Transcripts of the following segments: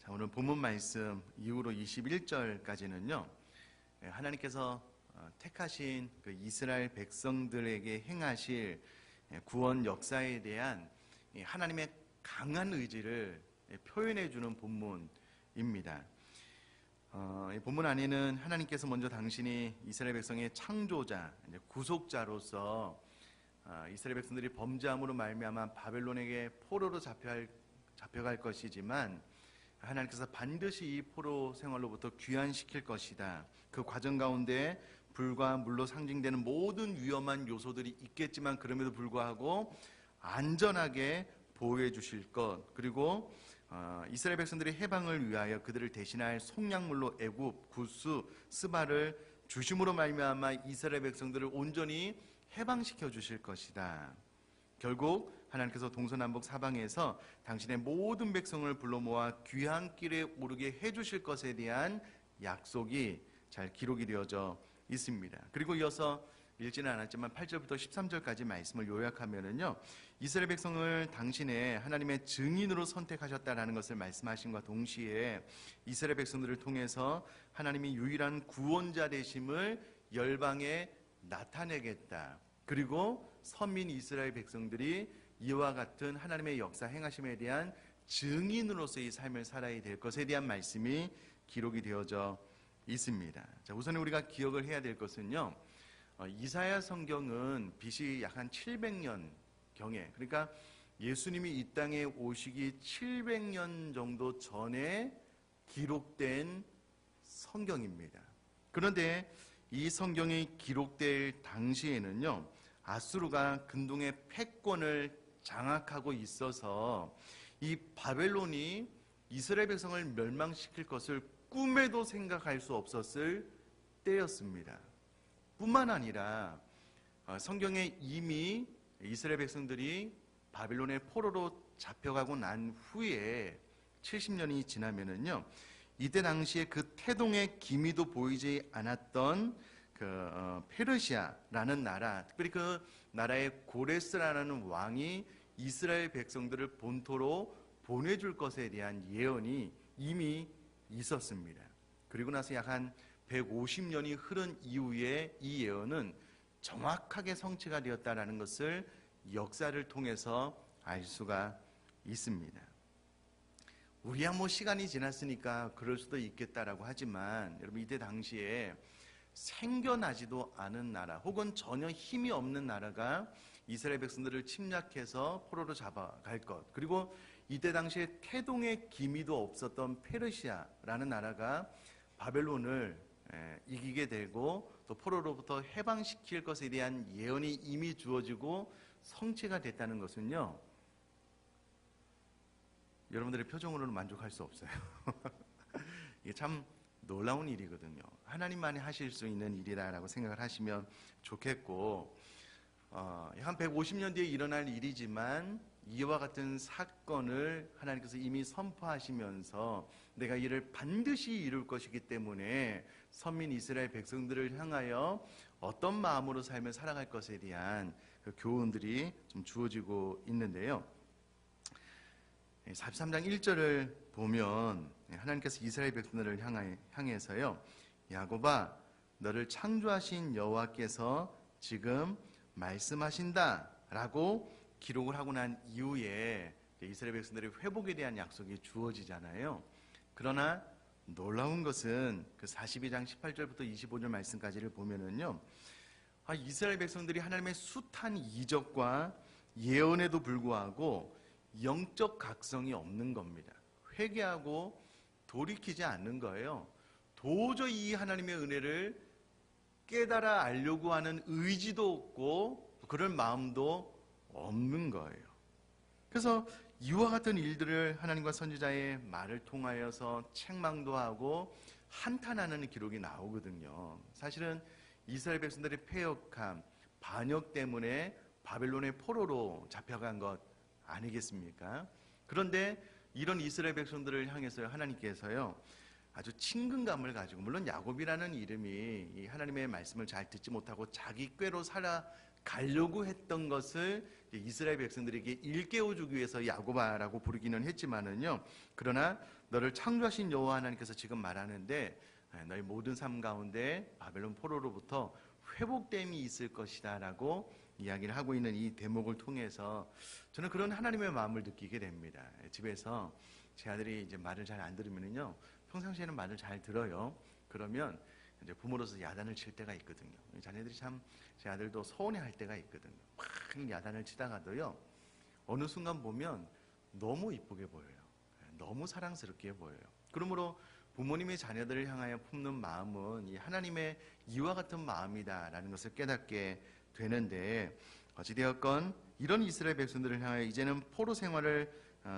자, 오늘 본문 말씀 이후로 21절까지는요. 하나님께서 택하신 그 이스라엘 백성들에게 행하실 구원 역사에 대한 하나님의 강한 의지를 표현해 주는 본문입니다. 이 본문 안에는 하나님께서 먼저 당신이 이스라엘 백성의 창조자, 구속자로서 이스라엘 백성들이 범죄함으로 말미암아 바벨론에게 포로로 잡혀갈 것이지만 하나님께서 반드시 이 포로 생활로부터 귀환시킬 것이다. 그 과정 가운데 불과 물로 상징되는 모든 위험한 요소들이 있겠지만 그럼에도 불구하고 안전하게 보호해 주실 것, 그리고 이스라엘 백성들의 해방을 위하여 그들을 대신할 속량물로 애굽, 구스, 스바를 주심으로 말미암아 이스라엘 백성들을 온전히 해방시켜 주실 것이다. 결국 하나님께서 동서남북 사방에서 당신의 모든 백성을 불러 모아 귀한 길에 오르게 해주실 것에 대한 약속이 잘 기록이 되어져 있습니다. 그리고 이어서 읽지는 않았지만 8절부터 13절까지 말씀을 요약하면은요, 이스라엘 백성을 당신의 하나님의 증인으로 선택하셨다라는 것을 말씀하신과 동시에 이스라엘 백성들을 통해서 하나님이 유일한 구원자 되심을 열방에 나타내겠다. 그리고 선민 이스라엘 백성들이 이와 같은 하나님의 역사 행하심에 대한 증인으로서의 삶을 살아야 될 것에 대한 말씀이 기록이 되어져 있습니다. 자, 우선 우리가 기억을 해야 될 것은요, 이사야 성경은 BC 약 한 700년 경에, 그러니까 예수님이 이 땅에 오시기 700년 정도 전에 기록된 성경입니다. 그런데 이 성경이 기록될 당시에는요, 아수르가 근동의 패권을 장악하고 있어서 이 바벨론이 이스라엘 백성을 멸망시킬 것을 꿈에도 생각할 수 없었을 때였습니다. 뿐만 아니라 성경에 이미 이스라엘 백성들이 바벨론의 포로로 잡혀가고 난 후에 70년이 지나면은요, 이때 당시에 그 태동의 기미도 보이지 않았던 페르시아라는 나라, 특별히 그 나라의 고레스라는 왕이 이스라엘 백성들을 본토로 보내줄 것에 대한 예언이 이미 있었습니다. 그리고 나서 약 한 150년이 흐른 이후에 이 예언은 정확하게 성취가 되었다라는 것을 역사를 통해서 알 수가 있습니다. 우리야 시간이 지났으니까 그럴 수도 있겠다라고 하지만, 여러분, 이때 당시에 생겨나지도 않은 나라 혹은 전혀 힘이 없는 나라가 이스라엘 백성들을 침략해서 포로로 잡아갈 것, 그리고 이때 당시에 태동의 기미도 없었던 페르시아라는 나라가 바벨론을 이기게 되고 또 포로로부터 해방시킬 것에 대한 예언이 이미 주어지고 성취가 됐다는 것은요, 여러분들의 표정으로는 만족할 수 없어요. 이게 참 놀라운 일이거든요. 하나님만이 하실 수 있는 일이다라고 생각을 하시면 좋겠고, 한 150년 뒤에 일어날 일이지만 이와 같은 사건을 하나님께서 이미 선포하시면서 내가 이를 반드시 이룰 것이기 때문에 선민 이스라엘 백성들을 향하여 어떤 마음으로 삶을 살아갈 것에 대한 그 교훈들이 좀 주어지고 있는데요. 43장 1절을 보면 하나님께서 이스라엘 백성들을 향해서요, 야곱아, 너를 창조하신 여호와께서 지금 말씀하신다 라고 기록을 하고 난 이후에 이스라엘 백성들의 회복에 대한 약속이 주어지잖아요. 그러나 놀라운 것은 그 42장 18절부터 25절 말씀까지를 보면은요, 이스라엘 백성들이 하나님의 숱한 이적과 예언에도 불구하고 영적 각성이 없는 겁니다. 회개하고 돌이키지 않는 거예요. 도저히 이 하나님의 은혜를 깨달아 알려고 하는 의지도 없고 그럴 마음도 없는 거예요. 그래서 이와 같은 일들을 하나님과 선지자의 말을 통하여서 책망도 하고 한탄하는 기록이 나오거든요. 사실은 이스라엘 백성들의 패역함, 반역 때문에 바벨론의 포로로 잡혀간 것 아니겠습니까? 그런데 이런 이스라엘 백성들을 향해서 하나님께서요, 아주 친근감을 가지고, 물론 야곱이라는 이름이 이 하나님의 말씀을 잘 듣지 못하고 자기 꾀로 살아 가려고 했던 것을 이스라엘 백성들에게 일깨워주기 위해서 야고바라고 부르기는 했지만은요. 그러나 너를 창조하신 여호와 하나님께서 지금 말하는데 너희 모든 삶 가운데 바벨론 포로로부터 회복됨이 있을 것이다라고 이야기를 하고 있는 이 대목을 통해서 저는 그런 하나님의 마음을 느끼게 됩니다. 집에서 제 아들이 이제 말을 잘 안 들으면요, 평상시에는 말을 잘 들어요. 그러면 이제 부모로서 야단을 칠 때가 있거든요. 자녀들이 참 제 아들도 서운해할 때가 있거든요. 막 야단을 치다가도요, 어느 순간 보면 너무 이쁘게 보여요. 너무 사랑스럽게 보여요. 그러므로 부모님의 자녀들을 향하여 품는 마음은 이 하나님의 이와 같은 마음이다라는 것을 깨닫게 되는데, 어찌되었건 이런 이스라엘 백성들을 향하여 이제는 포로 생활을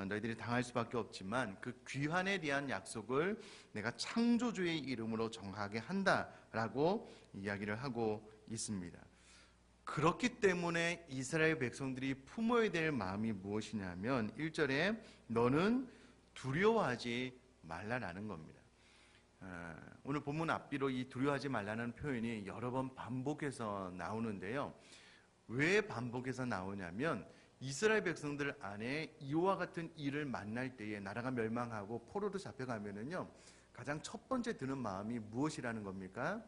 너희들이 당할 수밖에 없지만 그 귀환에 대한 약속을 내가 창조주의 이름으로 정하게 한다라고 이야기를 하고 있습니다. 그렇기 때문에 이스라엘 백성들이 품어야 될 마음이 무엇이냐면 1절에 너는 두려워하지 말라라는 겁니다. 오늘 본문 앞뒤로 이 두려워하지 말라는 표현이 여러 번 반복해서 나오는데요. 왜 반복해서 나오냐면 이스라엘 백성들 안에 이와 같은 일을 만날 때에 나라가 멸망하고 포로로 잡혀가면은요, 가장 첫 번째 드는 마음이 무엇이라는 겁니까?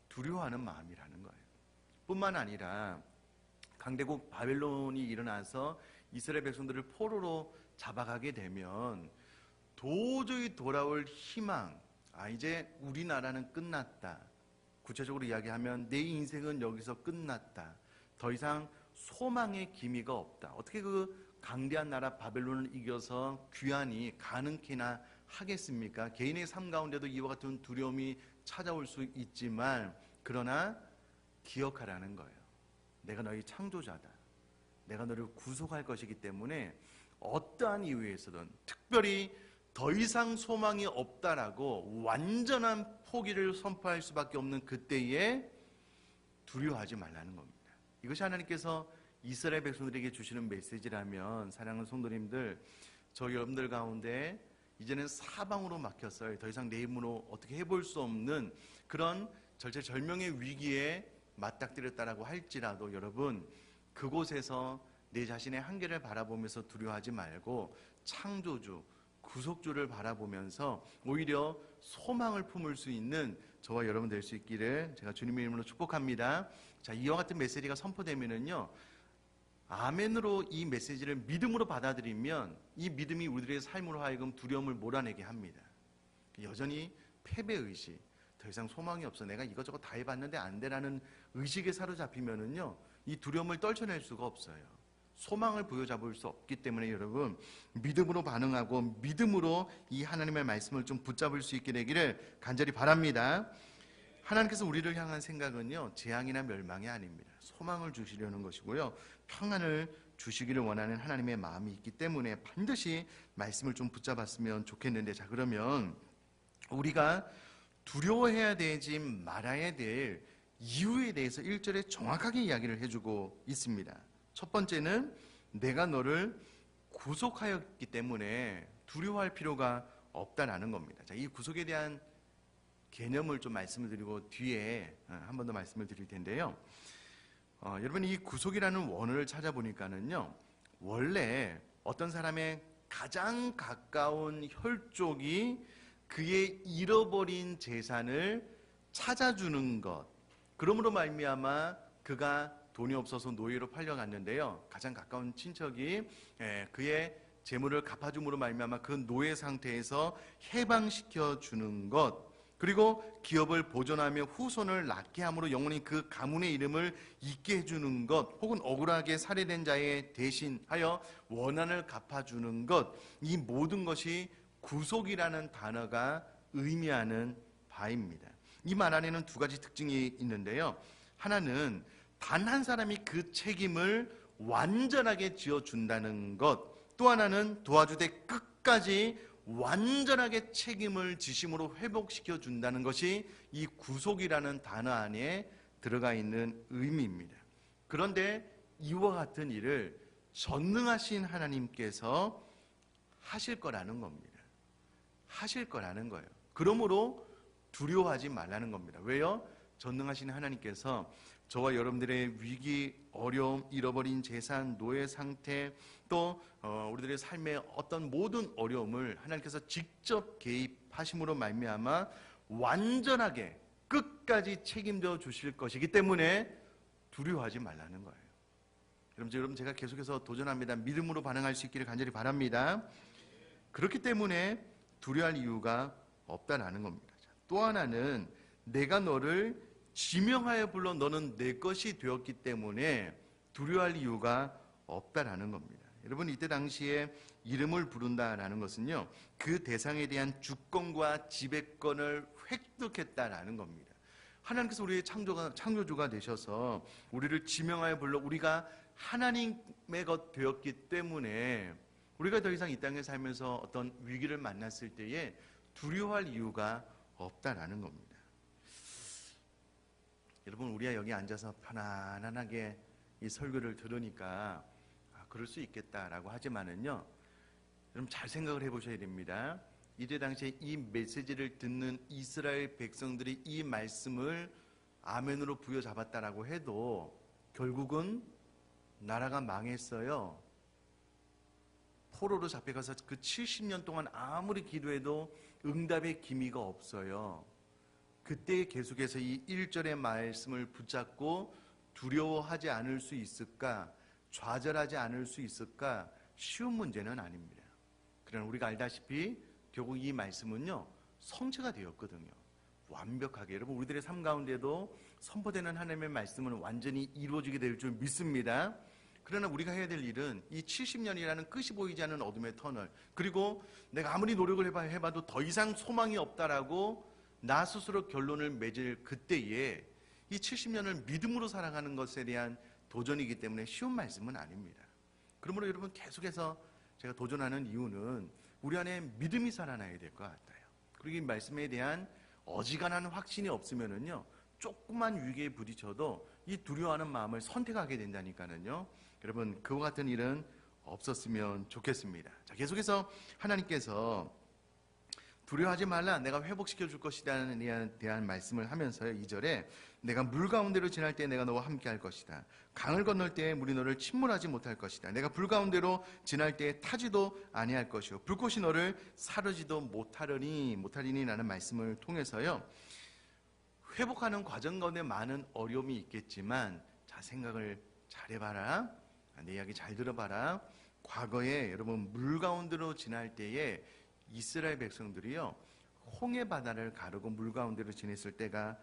두려워하는 마음이라는 거예요. 뿐만 아니라 강대국 바벨론이 일어나서 이스라엘 백성들을 포로로 잡아가게 되면 도저히 돌아올 희망, 이제 우리나라는 끝났다. 구체적으로 이야기하면 내 인생은 여기서 끝났다. 더 이상 소망의 기미가 없다. 어떻게 그 강대한 나라 바벨론을 이겨서 귀환이 가능케나 하겠습니까? 개인의 삶 가운데도 이와 같은 두려움이 찾아올 수 있지만 그러나 기억하라는 거예요. 내가 너희 창조자다. 내가 너를 구속할 것이기 때문에 어떠한 이유에서든 특별히 더 이상 소망이 없다라고 완전한 포기를 선포할 수밖에 없는 그때에 두려워하지 말라는 겁니다. 이것이 하나님께서 이스라엘 백성들에게 주시는 메시지라면 사랑하는 성도님들, 저 여러분들 가운데 이제는 사방으로 막혔어요. 더 이상 내 힘으로 어떻게 해볼 수 없는 그런 절체절명의 위기에 맞닥뜨렸다라고 할지라도 여러분, 그곳에서 내 자신의 한계를 바라보면서 두려워하지 말고 창조주, 구속주를 바라보면서 오히려 소망을 품을 수 있는 저와 여러분 될 수 있기를 제가 주님의 이름으로 축복합니다. 자, 이와 같은 메시지가 선포되면은요, 아멘으로 이 메시지를 믿음으로 받아들이면 이 믿음이 우리들의 삶으로 하여금 두려움을 몰아내게 합니다. 여전히 패배의식, 더 이상 소망이 없어, 내가 이것저것 다 해봤는데 안 되라는 의식에 사로잡히면은요, 이 두려움을 떨쳐낼 수가 없어요. 소망을 부여잡을 수 없기 때문에 여러분, 믿음으로 반응하고 믿음으로 이 하나님의 말씀을 좀 붙잡을 수 있게 되기를 간절히 바랍니다. 하나님께서 우리를 향한 생각은요, 재앙이나 멸망이 아닙니다. 소망을 주시려는 것이고요, 평안을 주시기를 원하는 하나님의 마음이 있기 때문에 반드시 말씀을 좀 붙잡았으면 좋겠는데, 자, 그러면 우리가 두려워해야 되지 말아야 될 이유에 대해서 1절에 정확하게 이야기를 해주고 있습니다. 첫 번째는 내가 너를 구속하였기 때문에 두려워할 필요가 없다라는 겁니다. 자, 이 구속에 대한 개념을 좀 말씀을 드리고 뒤에 한 번 더 말씀을 드릴 텐데요. 여러분, 이 구속이라는 원어를 찾아보니까는요, 원래 어떤 사람의 가장 가까운 혈족이 그의 잃어버린 재산을 찾아주는 것, 그러므로 말미암아 그가 돈이 없어서 노예로 팔려갔는데요, 가장 가까운 친척이 그의 재물을 갚아줌으로 말미암아 그 노예 상태에서 해방시켜 주는 것, 그리고 기업을 보존하며 후손을 낳게 함으로 영원히 그 가문의 이름을 잊게 해주는 것, 혹은 억울하게 살해된 자에 대신하여 원한을 갚아주는 것, 이 모든 것이 구속이라는 단어가 의미하는 바입니다. 이 말 안에는 두 가지 특징이 있는데요, 하나는 단 한 사람이 그 책임을 완전하게 지어준다는 것, 또 하나는 도와주되 끝까지 완전하게 책임을 지심으로 회복시켜 준다는 것이 이 구속이라는 단어 안에 들어가 있는 의미입니다. 그런데 이와 같은 일을 전능하신 하나님께서 하실 거라는 겁니다. 하실 거라는 거예요. 그러므로 두려워하지 말라는 겁니다. 왜요? 전능하신 하나님께서 저와 여러분들의 위기, 어려움, 잃어버린 재산, 노예 상태, 또 우리들의 삶의 어떤 모든 어려움을 하나님께서 직접 개입하심으로 말미암아 완전하게 끝까지 책임져 주실 것이기 때문에 두려워하지 말라는 거예요. 여러분 제가 계속해서 도전합니다. 믿음으로 반응할 수 있기를 간절히 바랍니다. 그렇기 때문에 두려워할 이유가 없다라는 겁니다. 또 하나는 내가 너를 지명하여 불러 너는 내 것이 되었기 때문에 두려워할 이유가 없다라는 겁니다. 여러분 이때 당시에 이름을 부른다라는 것은요, 그 대상에 대한 주권과 지배권을 획득했다라는 겁니다. 하나님께서 우리의 창조주가 되셔서 우리를 지명하여 불러 우리가 하나님의 것 되었기 때문에 우리가 더 이상 이 땅에 살면서 어떤 위기를 만났을 때에 두려워할 이유가 없다라는 겁니다. 여러분 우리가 여기 앉아서 편안하게 이 설교를 들으니까 그럴 수 있겠다라고 하지만은요, 여러분 잘 생각을 해보셔야 됩니다. 이때 당시에 이 메시지를 듣는 이스라엘 백성들이 이 말씀을 아멘으로 부여잡았다라고 해도 결국은 나라가 망했어요. 포로로 잡혀가서 그 70년 동안 아무리 기도해도 응답의 기미가 없어요. 그때 계속해서 이 1절의 말씀을 붙잡고 두려워하지 않을 수 있을까? 좌절하지 않을 수 있을까? 쉬운 문제는 아닙니다. 그러나 우리가 알다시피 결국 이 말씀은요, 성취가 되었거든요. 완벽하게. 여러분 우리들의 삶 가운데도 선포되는 하나님의 말씀은 완전히 이루어지게 될 줄 믿습니다. 그러나 우리가 해야 될 일은 이 70년이라는 끝이 보이지 않는 어둠의 터널, 그리고 내가 아무리 노력을 해봐도 더 이상 소망이 없다라고 나 스스로 결론을 맺을 그때에 이 70년을 믿음으로 살아가는 것에 대한 도전이기 때문에 쉬운 말씀은 아닙니다. 그러므로 여러분 계속해서 제가 도전하는 이유는 우리 안에 믿음이 살아나야 될 것 같아요. 그리고 이 말씀에 대한 어지간한 확신이 없으면은요, 조금만 위기에 부딪혀도 이 두려워하는 마음을 선택하게 된다니까는요. 여러분 그와 같은 일은 없었으면 좋겠습니다. 자, 계속해서 하나님께서 두려워하지 말라, 내가 회복시켜 줄 것이다에 대한 말씀을 하면서요, 2절에 내가 물 가운데로 지날 때 내가 너와 함께 할 것이다. 강을 건널 때 물이 너를 침몰하지 못할 것이다. 내가 불 가운데로 지날 때 타지도 아니할 것이요 불꽃이 너를 사르지도 못하리니 라는 말씀을 통해서요, 회복하는 과정 가운데 많은 어려움이 있겠지만, 자, 생각을 잘 해봐라. 내 이야기 잘 들어봐라. 과거에 여러분 물 가운데로 지날 때에 이스라엘 백성들이요, 홍해 바다를 가르고 물 가운데로 지냈을 때가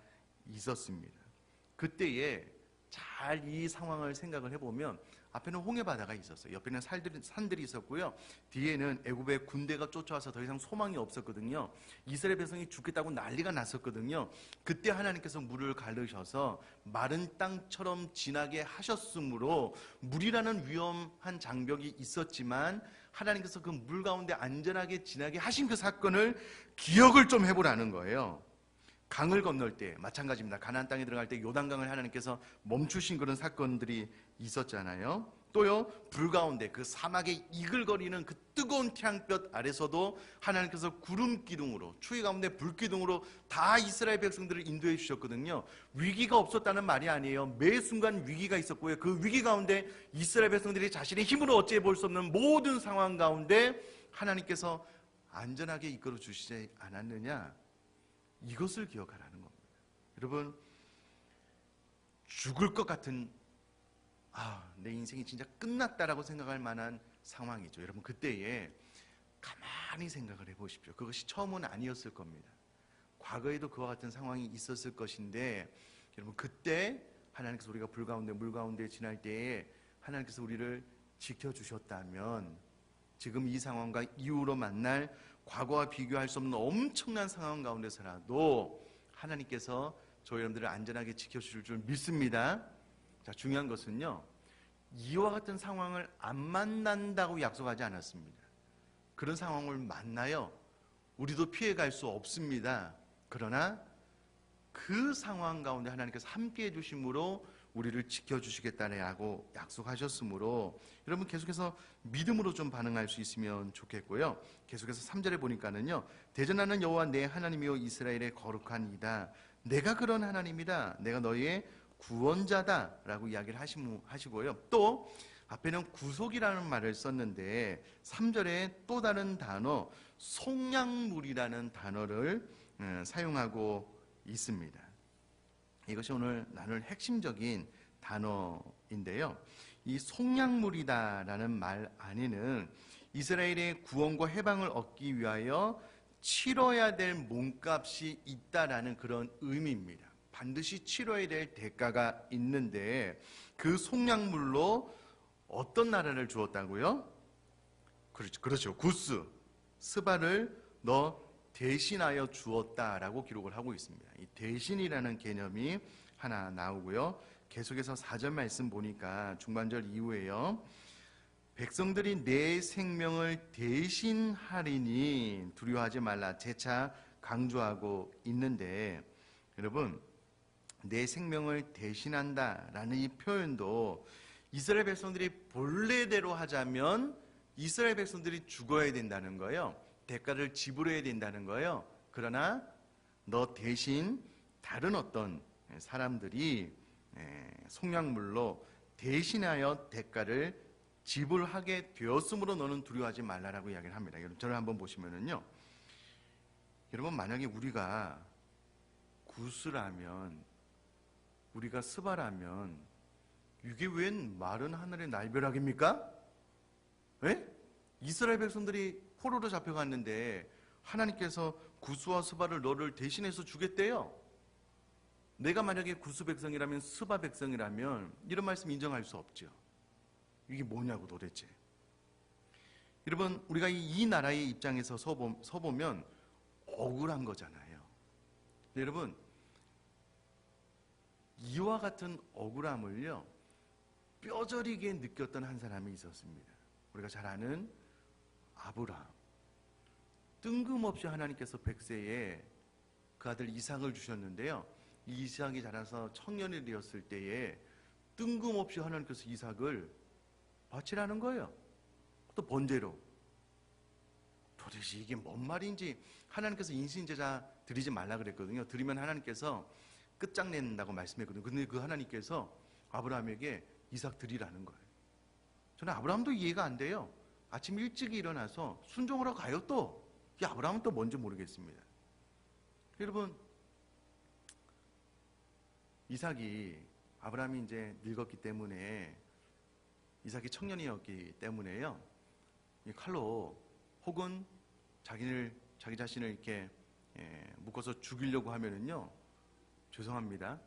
있었습니다. 그때에 잘 이 상황을 생각을 해보면 앞에는 홍해 바다가 있었어요. 옆에는 산들이 있었고요. 뒤에는 애굽의 군대가 쫓아와서 더 이상 소망이 없었거든요. 이스라엘 백성이 죽겠다고 난리가 났었거든요. 그때 하나님께서 물을 가르셔서 마른 땅처럼 지나게 하셨으므로 물이라는 위험한 장벽이 있었지만 하나님께서 그 물 가운데 안전하게 지나게 하신 그 사건을 기억을 좀 해보라는 거예요. 강을 건널 때 마찬가지입니다. 가나안 땅에 들어갈 때 요단강을 하나님께서 멈추신 그런 사건들이 있었잖아요. 또요, 불 가운데 그 사막에 이글거리는 그 뜨거운 태양볕 아래서도 하나님께서 구름 기둥으로, 추위 가운데 불 기둥으로 다 이스라엘 백성들을 인도해 주셨거든요. 위기가 없었다는 말이 아니에요. 매 순간 위기가 있었고요. 그 위기 가운데 이스라엘 백성들이 자신의 힘으로 어찌해 볼 수 없는 모든 상황 가운데 하나님께서 안전하게 이끌어 주시지 않았느냐, 이것을 기억하라는 겁니다. 여러분, 죽을 것 같은, 내 인생이 진짜 끝났다라고 생각할 만한 상황이죠. 여러분 그때에 가만히 생각을 해보십시오. 그것이 처음은 아니었을 겁니다. 과거에도 그와 같은 상황이 있었을 것인데, 여러분 그때 하나님께서 우리가 불 가운데 물 가운데 지날 때에 하나님께서 우리를 지켜주셨다면 지금 이 상황과 이후로 만날 과거와 비교할 수 없는 엄청난 상황 가운데서라도 하나님께서 저희 여러분들을 안전하게 지켜주실 줄 믿습니다. 자, 중요한 것은요, 이와 같은 상황을 안 만난다고 약속하지 않았습니다. 그런 상황을 만나요, 우리도 피해갈 수 없습니다. 그러나 그 상황 가운데 하나님께서 함께해 주심으로 우리를 지켜주시겠다라고 약속하셨으므로 여러분 계속해서 믿음으로 좀 반응할 수 있으면 좋겠고요. 계속해서 3절에 보니까는요, 대전하는 여호와 내 하나님이요 이스라엘의 거룩한 이다. 내가 그런 하나님이다. 내가 너희의 구원자다라고 이야기를 하시고요. 또 앞에는 구속이라는 말을 썼는데 3절에 또 다른 단어 속량물이라는 단어를 사용하고 있습니다. 이것이 오늘 나눌 핵심적인 단어인데요. 이 속량물이다라는 말 안에는 이스라엘의 구원과 해방을 얻기 위하여 치러야 될 몸값이 있다라는 그런 의미입니다. 반드시 치러야 될 대가가 있는데 그 속량물로 어떤 나라를 주었다고요? 그렇죠. 구스, 스바를 너 대신하여 주었다라고 기록을 하고 있습니다. 이 대신이라는 개념이 하나 나오고요. 계속해서 4절 말씀 보니까 중반절 이후에요. 백성들이 내 생명을 대신하리니 두려워하지 말라 재차 강조하고 있는데 여러분 내 생명을 대신한다라는 이 표현도 이스라엘 백성들이 본래대로 하자면 이스라엘 백성들이 죽어야 된다는 거예요. 대가를 지불해야 된다는 거예요. 그러나 너 대신 다른 어떤 사람들이 속량물로 대신하여 대가를 지불하게 되었으므로 너는 두려워하지 말라라고 이야기를 합니다. 여러분 저를 한번 보시면은요. 여러분 만약에 우리가 구스라면 우리가 스바라면 이게 웬 마른 하늘의 날벼락입니까? 예? 이스라엘 백성들이 포로로 잡혀갔는데 하나님께서 구스와 스바를 너를 대신해서 주겠대요. 내가 만약에 구스 백성이라면 스바 백성이라면 이런 말씀 인정할 수 없죠. 이게 뭐냐고 도대체. 여러분 우리가 이 나라의 입장에서 서보면 억울한 거잖아요. 여러분 이와 같은 억울함을요 뼈저리게 느꼈던 한 사람이 있었습니다. 우리가 잘 아는 아브라함. 뜬금없이 하나님께서 백세에 그 아들 이삭을 주셨는데요. 이 이삭이 자라서 청년이 되었을 때에 뜬금없이 하나님께서 이삭을 바치라는 거예요. 또 번제로. 도대체 이게 뭔 말인지 하나님께서 인신제자 드리지 말라 그랬거든요. 드리면 하나님께서 끝장낸다고 말씀했거든요. 근데 그 하나님께서 아브라함에게 이삭 드리라는 거예요. 저는 아브라함도 이해가 안 돼요. 아침 일찍 일어나서 순종하러 가요 또. 이 아브라함은 또 뭔지 모르겠습니다. 여러분 이삭이 아브라함이 이제 늙었기 때문에 이삭이 청년이었기 때문에요. 이 칼로 혹은 자기 자신을 이렇게 묶어서 죽이려고 하면은요. 죄송합니다.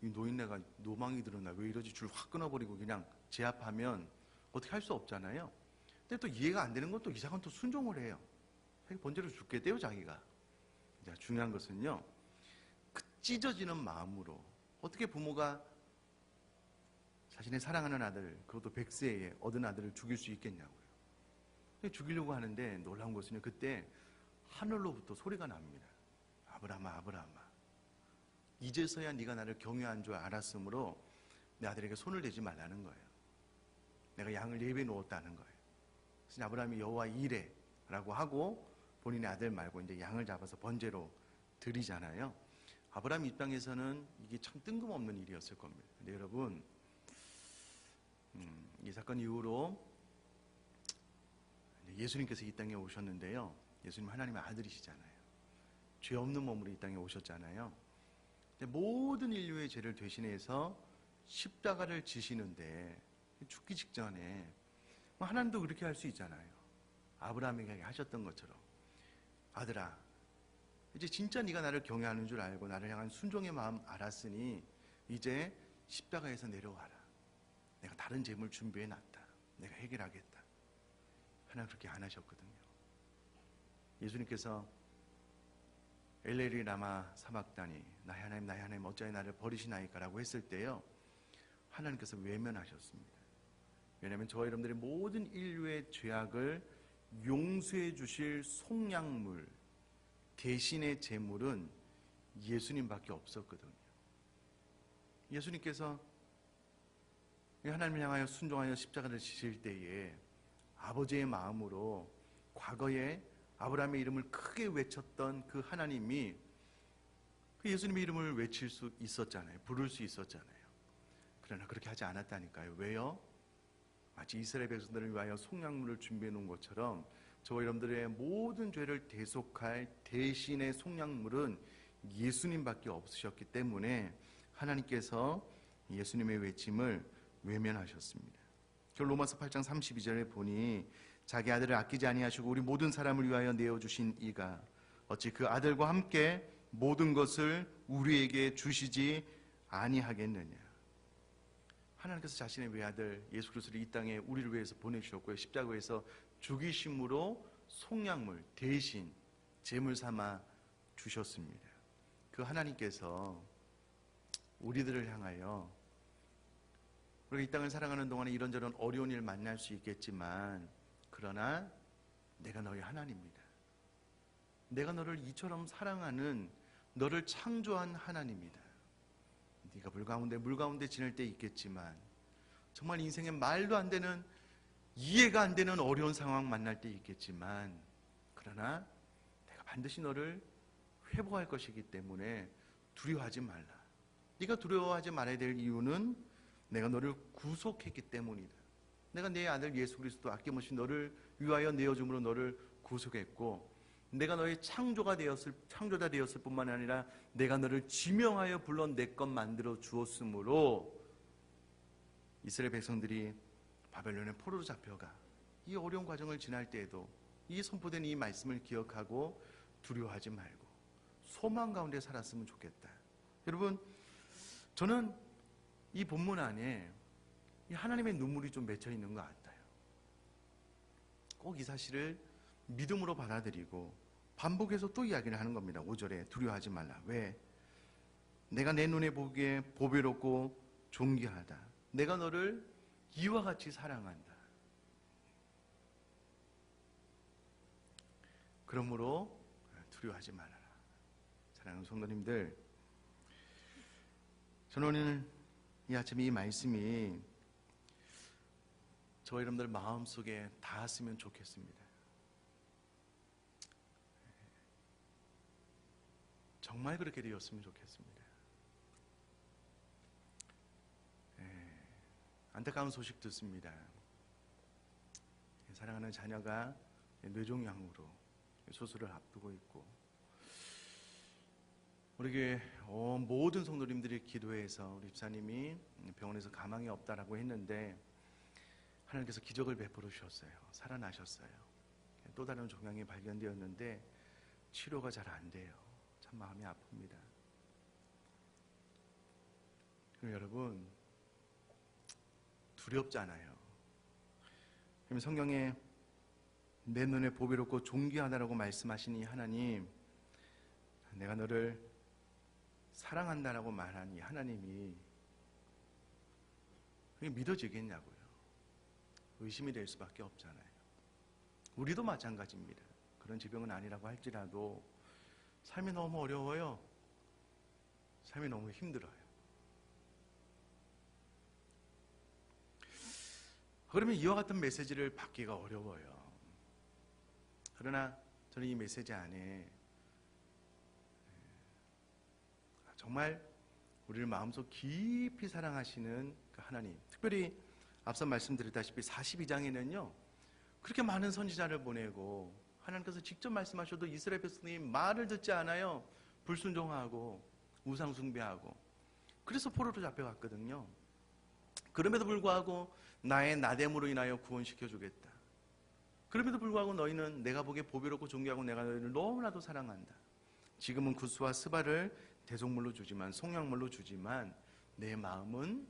이 노인네가 노망이 들었나 왜 이러지 줄 확 끊어버리고 그냥 제압하면 어떻게 할 수 없잖아요. 근데 또 이해가 안 되는 건 또 이삭은 또 순종을 해요. 자기 번제로 죽겠대요 자기가. 자, 중요한 것은요. 그 찢어지는 마음으로 어떻게 부모가 자신의 사랑하는 아들 그것도 백세에 얻은 아들을 죽일 수 있겠냐고요. 죽이려고 하는데 놀라운 것은요. 그때 하늘로부터 소리가 납니다. 아브라함아 아브라함아 이제서야 네가 나를 경외한 줄 알았으므로 내 아들에게 손을 대지 말라는 거예요. 내가 양을 예배에 놓았다는 거예요. 그래서 아브라함이 여호와 이레 라고 하고 본인의 아들 말고 이제 양을 잡아서 번제로 드리잖아요. 아브라함 입장에서는 이게 참 뜬금없는 일이었을 겁니다. 근데 여러분 이 사건 이후로 예수님께서 이 땅에 오셨는데요. 예수님 하나님의 아들이시잖아요. 죄 없는 몸으로 이 땅에 오셨잖아요. 근데 모든 인류의 죄를 대신해서 십자가를 지시는데 죽기 직전에 하나님도 그렇게 할 수 있잖아요. 아브라함에게 하셨던 것처럼 아들아 이제 진짜 네가 나를 경외하는 줄 알고 나를 향한 순종의 마음 알았으니 이제 십자가에서 내려와라. 내가 다른 재물 준비해놨다. 내가 해결하겠다. 하나님 그렇게 안 하셨거든요. 예수님께서 엘레리 라마 사박다니 나의 하나님 어찌하여 나를 버리시나이까 라고 했을 때요 하나님께서 외면하셨습니다. 왜냐하면 저와 여러분들의 모든 인류의 죄악을 용서해 주실 속량물 대신의 제물은 예수님밖에 없었거든요. 예수님께서 하나님을 향하여 순종하여 십자가를 지실 때에 아버지의 마음으로 과거에 아브라함의 이름을 크게 외쳤던 그 하나님이 그 예수님의 이름을 외칠 수 있었잖아요. 부를 수 있었잖아요. 그러나 그렇게 하지 않았다니까요. 왜요? 마치 이스라엘 백성들을 위하여 속량물을 준비해 놓은 것처럼 저와 여러분들의 모든 죄를 대속할 대신의 속량물은 예수님밖에 없으셨기 때문에 하나님께서 예수님의 외침을 외면하셨습니다. 로마서 8장 32절에 보니 자기 아들을 아끼지 아니하시고 우리 모든 사람을 위하여 내어주신 이가 어찌 그 아들과 함께 모든 것을 우리에게 주시지 아니하겠느냐. 하나님께서 자신의 외아들 예수 그리스도를 이 땅에 우리를 위해서 보내주셨고요. 십자가에서 죽이심으로 속량물 대신 제물 삼아 주셨습니다. 그 하나님께서 우리들을 향하여 우리가 이 땅을 살아가는 동안에 이런저런 어려운 일 만날 수 있겠지만 그러나 내가 너의 하나님이다. 내가 너를 이처럼 사랑하는 너를 창조한 하나님이다. 네가 물 가운데 지낼 때 있겠지만 정말 인생에 말도 안 되는 이해가 안 되는 어려운 상황 만날 때 있겠지만 그러나 내가 반드시 너를 회복할 것이기 때문에 두려워하지 말라. 네가 두려워하지 말아야 될 이유는 내가 너를 구속했기 때문이다. 내가 내 아들 예수 그리스도 아낌없이 너를 위하여 내어줌으로 너를 구속했고 내가 너의 창조자 되었을 뿐만 아니라 내가 너를 지명하여 불러 내 것 만들어 주었으므로 이스라엘 백성들이 바벨론의 포로로 잡혀가 이 어려운 과정을 지날 때에도 이 선포된 이 말씀을 기억하고 두려워하지 말고 소망 가운데 살았으면 좋겠다. 여러분, 저는 이 본문 안에 이 하나님의 눈물이 좀 맺혀 있는 것 같아요. 꼭 이 사실을 믿음으로 받아들이고 반복해서 또 이야기를 하는 겁니다. 5절에 두려워하지 말라. 왜? 내가 내 눈에 보기에 보배롭고 존귀하다. 내가 너를 이와 같이 사랑한다. 그러므로 두려워하지 말아라. 사랑하는 성도님들, 저는 오늘 이 아침에 이 말씀이 저와 여러분들 마음속에 닿았으면 좋겠습니다. 정말 그렇게 되었으면 좋겠습니다. 안타까운 소식 듣습니다. 사랑하는 자녀가 뇌종양으로 수술을 앞두고 있고 우리 교회 모든 성도님들이 기도해서 우리 집사님이 병원에서 가망이 없다라고 했는데 하나님께서 기적을 베풀어 주셨어요. 살아나셨어요. 또 다른 종양이 발견되었는데 치료가 잘 안 돼요. 참 마음이 아픕니다. 그럼 여러분 두렵잖아요. 그럼 성경에 내 눈에 보배롭고 존귀하다라고 말씀하시니 하나님, 내가 너를 사랑한다라고 말한 이 하나님이 그게 믿어지겠냐고요. 의심이 될 수밖에 없잖아요. 우리도 마찬가지입니다. 그런 지병은 아니라고 할지라도 삶이 너무 어려워요. 삶이 너무 힘들어요. 그러면 이와 같은 메시지를 받기가 어려워요. 그러나 저는 이 메시지 안에 정말 우리를 마음속 깊이 사랑하시는 그 하나님, 특별히 앞서 말씀드렸다시피 42장에는요 그렇게 많은 선지자를 보내고 하나님께서 직접 말씀하셔도 이스라엘 백성이 말을 듣지 않아요. 불순종하고 우상 숭배하고 그래서 포로로 잡혀갔거든요. 그럼에도 불구하고 나의 나됨으로 인하여 구원시켜 주겠다. 그럼에도 불구하고 너희는 내가 보기에 보배롭고 존귀하고 내가 너희를 너무나도 사랑한다. 지금은 구스와 스바를 대속물로 주지만 속량물로 주지만 내 마음은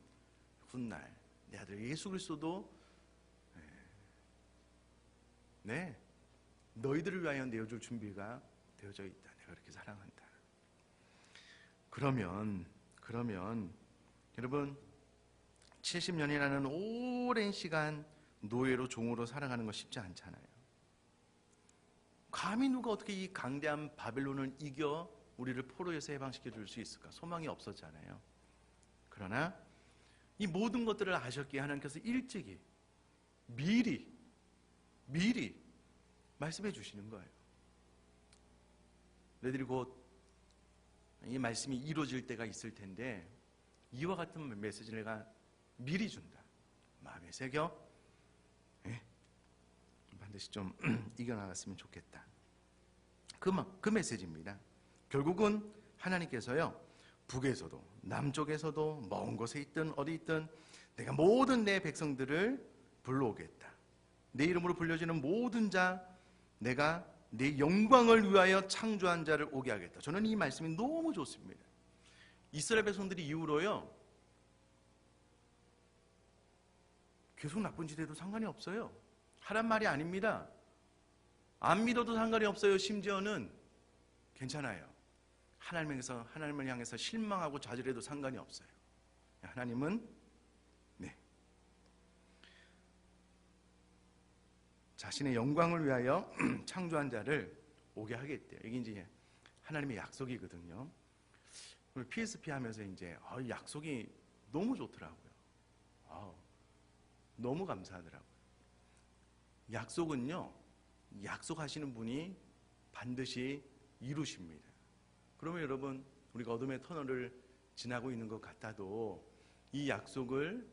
훗날 내 아들 예수 그리스도도 너희들을 위하여 내어줄 준비가 되어져 있다. 내가 그렇게 사랑한다. 그러면 여러분 70년이라는 오랜 시간 노예로 종으로 살아가는 거 쉽지 않잖아요. 감히 누가 어떻게 이 강대한 바벨론을 이겨 우리를 포로에서 해방시켜 줄 수 있을까? 소망이 없었잖아요. 그러나 이 모든 것들을 아셨기에 하나님께서 일찍이 미리 말씀해 주시는 거예요. 너희들이 곧 이 말씀이 이루어질 때가 있을 텐데 이와 같은 메시지를 내가 미리 준다. 마음에 새겨 반드시 좀 이겨나갔으면 좋겠다. 그 메시지입니다. 결국은 하나님께서요, 북에서도 남쪽에서도 먼 곳에 있든 어디 있든 내가 모든 내 백성들을 불러오겠다. 내 이름으로 불려지는 모든 자, 내가 내 영광을 위하여 창조한 자를 오게 하겠다. 저는 이 말씀이 너무 좋습니다. 이스라엘 백성들이 이후로요, 계속 나쁜 짓 해도 상관이 없어요. 하란 말이 아닙니다. 안 믿어도 상관이 없어요. 심지어는 괜찮아요. 하나님을 향해서 실망하고 좌절해도 상관이 없어요. 하나님은 자신의 영광을 위하여 창조한 자를 오게 하겠대요. 이게 이제 하나님의 약속이거든요. 오늘 PSP 하면서 이제 약속이 너무 좋더라고요. 너무 감사하더라고요. 약속은요, 약속하시는 분이 반드시 이루십니다. 그러면 여러분, 우리가 어둠의 터널을 지나고 있는 것 같아도 이 약속을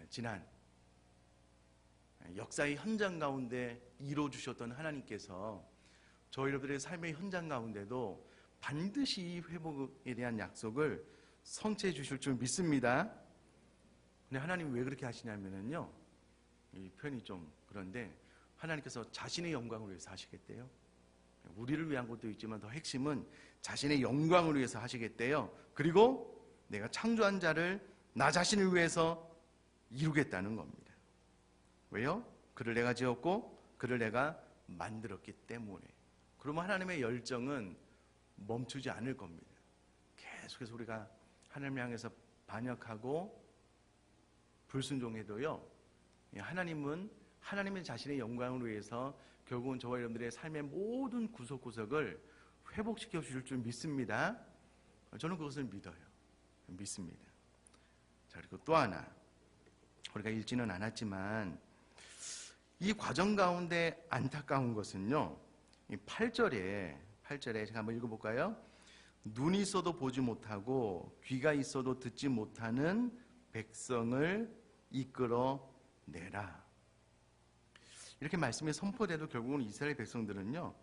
지난 역사의 현장 가운데 이루어주셨던 하나님께서 저희 여러분들의 삶의 현장 가운데도 반드시 이 회복에 대한 약속을 성취해 주실 줄 믿습니다. 근데 하나님 왜 그렇게 하시냐면요, 이 표현이 좀 그런데 하나님께서 자신의 영광을 위해서 하시겠대요. 우리를 위한 것도 있지만 더 핵심은 자신의 영광을 위해서 하시겠대요. 그리고 내가 창조한 자를 나 자신을 위해서 이루겠다는 겁니다. 왜요? 그를 내가 지었고 그를 내가 만들었기 때문에. 그러면 하나님의 열정은 멈추지 않을 겁니다. 계속해서 우리가 하나님을 향해서 반역하고 불순종해도요, 하나님은 하나님의 자신의 영광을 위해서 결국은 저와 여러분들의 삶의 모든 구석구석을 회복시켜 주실 줄 믿습니다. 저는 그것을 믿습니다. 자, 그리고 또 하나, 우리가 읽지는 않았지만 이 과정 가운데 안타까운 것은요, 이 8절에 제가 한번 읽어볼까요? 눈이 있어도 보지 못하고 귀가 있어도 듣지 못하는 백성을 이끌어내라. 이렇게 말씀이 선포돼도 결국은 이스라엘 백성들은요,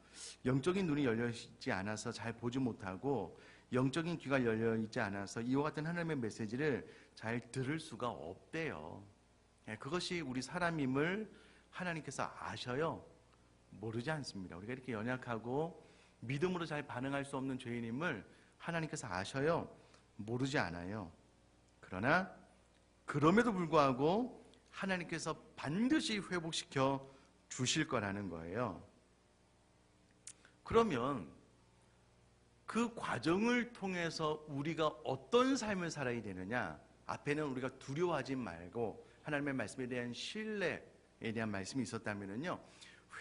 영적인 눈이 열려있지 않아서 잘 보지 못하고 영적인 귀가 열려있지 않아서 이와 같은 하나님의 메시지를 잘 들을 수가 없대요. 그것이 우리 사람임을 하나님께서 아셔요. 모르지 않습니다. 우리가 이렇게 연약하고 믿음으로 잘 반응할 수 없는 죄인임을 하나님께서 아셔요. 모르지 않아요. 그러나 그럼에도 불구하고 하나님께서 반드시 회복시켜 주실 거라는 거예요. 그러면 그 과정을 통해서 우리가 어떤 삶을 살아야 되느냐? 앞에는 우리가 두려워하지 말고 하나님의 말씀에 대한 신뢰에 대한 말씀이 있었다면요,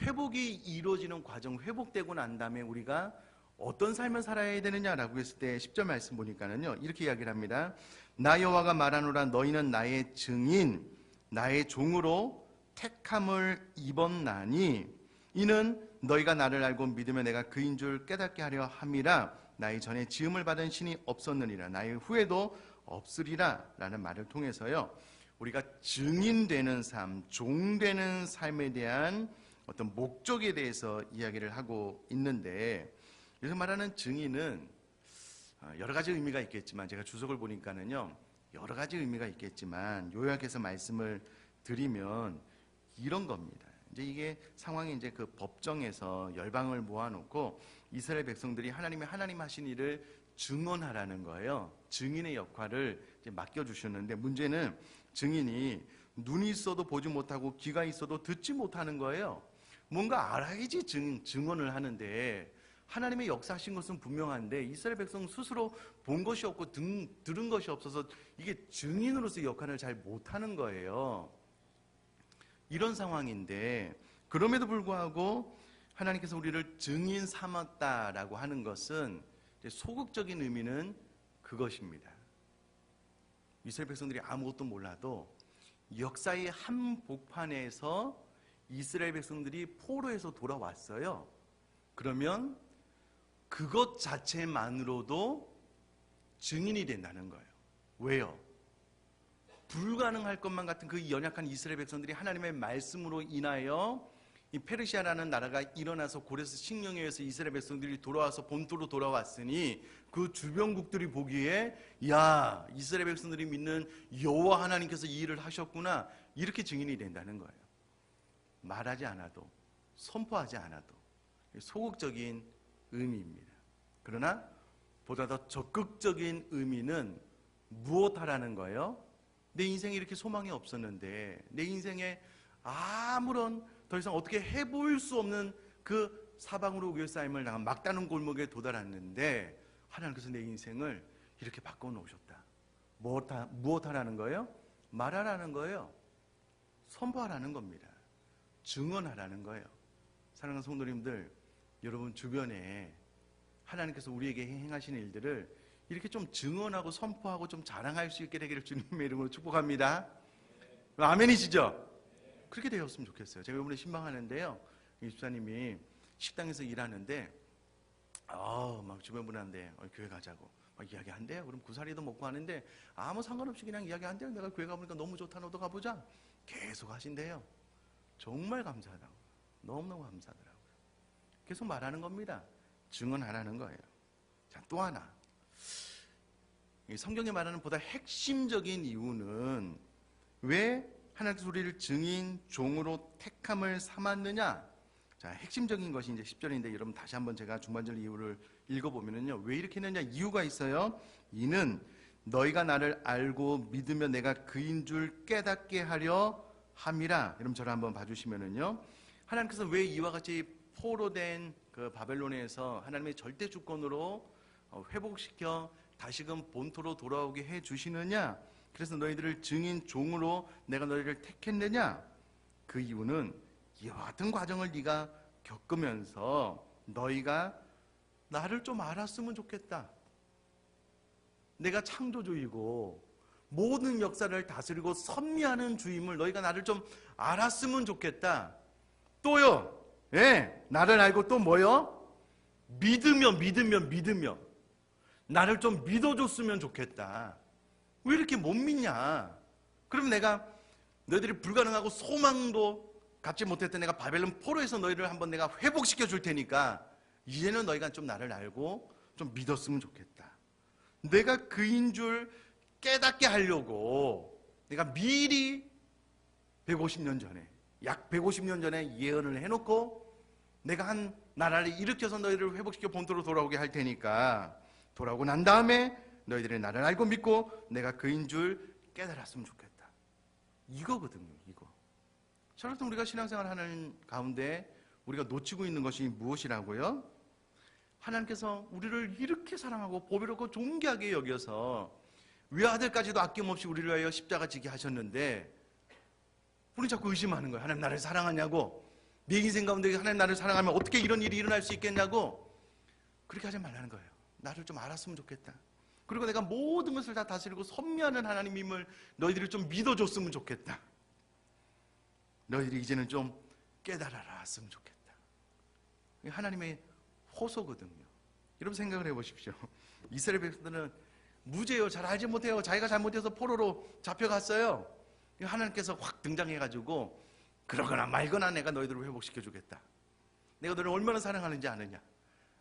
회복이 이루어지는 과정, 회복되고 난 다음에 우리가 어떤 삶을 살아야 되느냐라고 했을 때 10절 말씀 보니까는요, 이렇게 이야기를 합니다. 나 여호와가 말하노라, 너희는 나의 증인, 나의 종으로 택함을 입었나니 이는 너희가 나를 알고 믿으며 내가 그인 줄 깨닫게 하려 함이라. 나의 전에 지음을 받은 신이 없었느니라, 나의 후에도 없으리라 라는 말을 통해서요, 우리가 증인되는 삶, 종되는 삶에 대한 어떤 목적에 대해서 이야기를 하고 있는데, 여기서 말하는 증인은 여러 가지 의미가 있겠지만, 제가 주석을 보니까는요, 여러 가지 의미가 있겠지만 요약해서 말씀을 드리면 이런 겁니다. 이제 이게 상황이 이제 그 법정에서 열방을 모아놓고 이스라엘 백성들이 하나님 하신 일을 증언하라는 거예요. 증인의 역할을 이제 맡겨주셨는데, 문제는 증인이 눈이 있어도 보지 못하고 귀가 있어도 듣지 못하는 거예요. 뭔가 알아야지 증언을 하는데, 하나님의 역사하신 것은 분명한데 이스라엘 백성 스스로 본 것이 없고 들은 것이 없어서 이게 증인으로서의 역할을 잘 못하는 거예요. 이런 상황인데, 그럼에도 불구하고 하나님께서 우리를 증인 삼았다라고 하는 것은 소극적인 의미는 그것입니다. 이스라엘 백성들이 아무것도 몰라도 역사의 한복판에서 이스라엘 백성들이 포로에서 돌아왔어요. 그러면 그것 자체만으로도 증인이 된다는 거예요. 왜요? 불가능할 것만 같은 그 연약한 이스라엘 백성들이 하나님의 말씀으로 인하여 이 페르시아라는 나라가 일어나서 고레스 칙령에 의해서 이스라엘 백성들이 돌아와서 본토로 돌아왔으니 그 주변국들이 보기에 야, 이스라엘 백성들이 믿는 여호와 하나님께서 이 일을 하셨구나, 이렇게 증인이 된다는 거예요. 말하지 않아도, 선포하지 않아도 소극적인 의미입니다. 그러나 보다 더 적극적인 의미는 무엇하라는 거예요? 내 인생에 이렇게 소망이 없었는데, 내 인생에 아무런 더 이상 어떻게 해볼 수 없는 그 사방으로 우겨싸임을 당한 막다른 골목에 도달했는데 하나님께서 내 인생을 이렇게 바꿔놓으셨다. 무엇하라는 거예요? 말하라는 거예요. 선포하라는 겁니다. 증언하라는 거예요. 사랑하는 성도님들, 여러분 주변에 하나님께서 우리에게 행하시는 일들을 이렇게 좀 증언하고 선포하고 좀 자랑할 수 있게 되기를 주님의 이름으로 축복합니다. 아멘이시죠? 그렇게 되었으면 좋겠어요. 제가 이번에 신방하는데요, 이 집사님이 식당에서 일하는데 막 주변 분한테 교회 가자고 막 이야기한대요. 그럼 구사리도 먹고 하는데 아무 상관없이 그냥 이야기한대요. 내가 교회 가보니까 너무 좋다, 너도 가보자, 계속 하신대요. 정말 감사하다고, 너무너무 감사하더라고요. 계속 말하는 겁니다. 증언하라는 거예요. 자, 또 하나, 이 성경에 말하는 보다 핵심적인 이유는 왜 하나님께서 우리를 증인, 종으로 택함을 삼았느냐? 자, 핵심적인 것이 이제 10절인데 여러분 다시 한번 제가 중반절 이유를 읽어보면요, 왜 이렇게 했느냐? 이유가 있어요. 이는 너희가 나를 알고 믿으며 내가 그인 줄 깨닫게 하려 함이라. 여러분 저를 한번 봐주시면은요, 하나님께서 왜 이와 같이 포로된 그 바벨론에서 하나님의 절대 주권으로 회복시켜 다시금 본토로 돌아오게 해 주시느냐? 그래서 너희들을 증인, 종으로 내가 너희를 택했느냐? 그 이유는 이와 같은 과정을 네가 겪으면서 너희가 나를 좀 알았으면 좋겠다. 내가 창조주이고 모든 역사를 다스리고 섭리하는 주임을 너희가 나를 좀 알았으면 좋겠다. 또요, 나를 알고 또 뭐요? 믿으며 나를 좀 믿어줬으면 좋겠다. 왜 이렇게 못 믿냐? 그럼 내가 너희들이 불가능하고 소망도 갖지 못했던 내가 바벨론 포로에서 너희를 한번 내가 회복시켜 줄 테니까 이제는 너희가 좀 나를 알고 좀 믿었으면 좋겠다. 내가 그인 줄 깨닫게 하려고 내가 미리 150년 전에, 약 150년 전에 예언을 해놓고 내가 한 나라를 일으켜서 너희를 회복시켜 본토로 돌아오게 할 테니까 돌아오고 난 다음에 너희들이 나를 알고 믿고 내가 그인 줄 깨달았으면 좋겠다. 이거거든요, 이거. 저는 우리가 신앙생활 하는 가운데 우리가 놓치고 있는 것이 무엇이라고요? 하나님께서 우리를 이렇게 사랑하고 보배롭고 존귀하게 여겨서 외아들까지도 아낌없이 우리를 위하여 십자가 지게 하셨는데 우리 자꾸 의심하는 거예요. 하나님 나를 사랑하냐고. 내 인생 가운데 하나님 나를 사랑하면 어떻게 이런 일이 일어날 수 있겠냐고. 그렇게 하지 말라는 거예요. 나를 좀 알았으면 좋겠다. 그리고 내가 모든 것을 다 다스리고 섭리하는 하나님임을 너희들이 좀 믿어줬으면 좋겠다. 너희들이 이제는 좀 깨달아라았으면 좋겠다. 하나님의 호소거든요. 여러분 생각을 해보십시오. 이스라엘 백성들은 무죄요, 잘 알지 못해요. 자기가 잘못해서 포로로 잡혀갔어요. 하나님께서 확 등장해가지고 그러거나 말거나 내가 너희들을 회복시켜주겠다. 내가 너를 얼마나 사랑하는지 아느냐.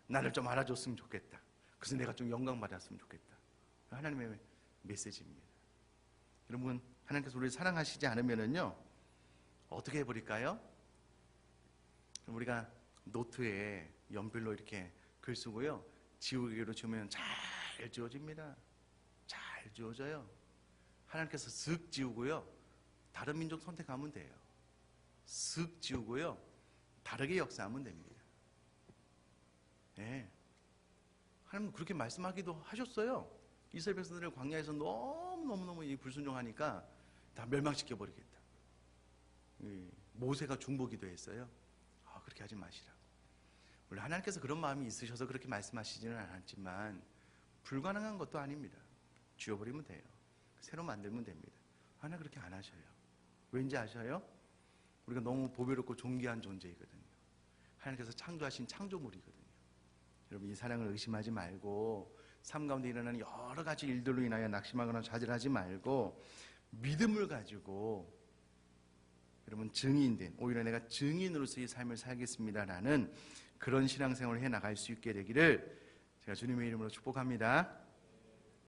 나를 좀 알아줬으면 좋겠다. 그래서 내가 좀 영광받았으면 좋겠다. 하나님의 메시지입니다. 여러분, 하나님께서 우리를 사랑하시지 않으면요 어떻게 해버릴까요? 우리가 노트에 연필로 이렇게 글 쓰고요, 지우개로 지우면 잘 지워집니다. 잘 지워져요. 하나님께서 쓱 지우고요, 다른 민족 선택하면 돼요. 쓱 지우고요, 다르게 역사하면 됩니다. 네. 하나님 그렇게 말씀하기도 하셨어요. 이스라엘 백성들을 광야에서 너무 불순종하니까 다 멸망시켜버리겠다. 모세가 중보기도 했어요. 그렇게 하지 마시라고. 물론 하나님께서 그런 마음이 있으셔서 그렇게 말씀하시지는 않았지만 불가능한 것도 아닙니다. 지워버리면 돼요. 새로 만들면 됩니다. 하나님 그렇게 안 하셔요. 왠지 아셔요? 우리가 너무 보배롭고 존귀한 존재이거든요. 하나님께서 창조하신 창조물이거든요. 여러분 이 사랑을 의심하지 말고 삶 가운데 일어나는 여러 가지 일들로 인하여 낙심하거나 좌절하지 말고 믿음을 가지고 여러분 증인된, 오히려 내가 증인으로서의 삶을 살겠습니다라는 그런 신앙생활을 해 나갈 수 있게 되기를 제가 주님의 이름으로 축복합니다.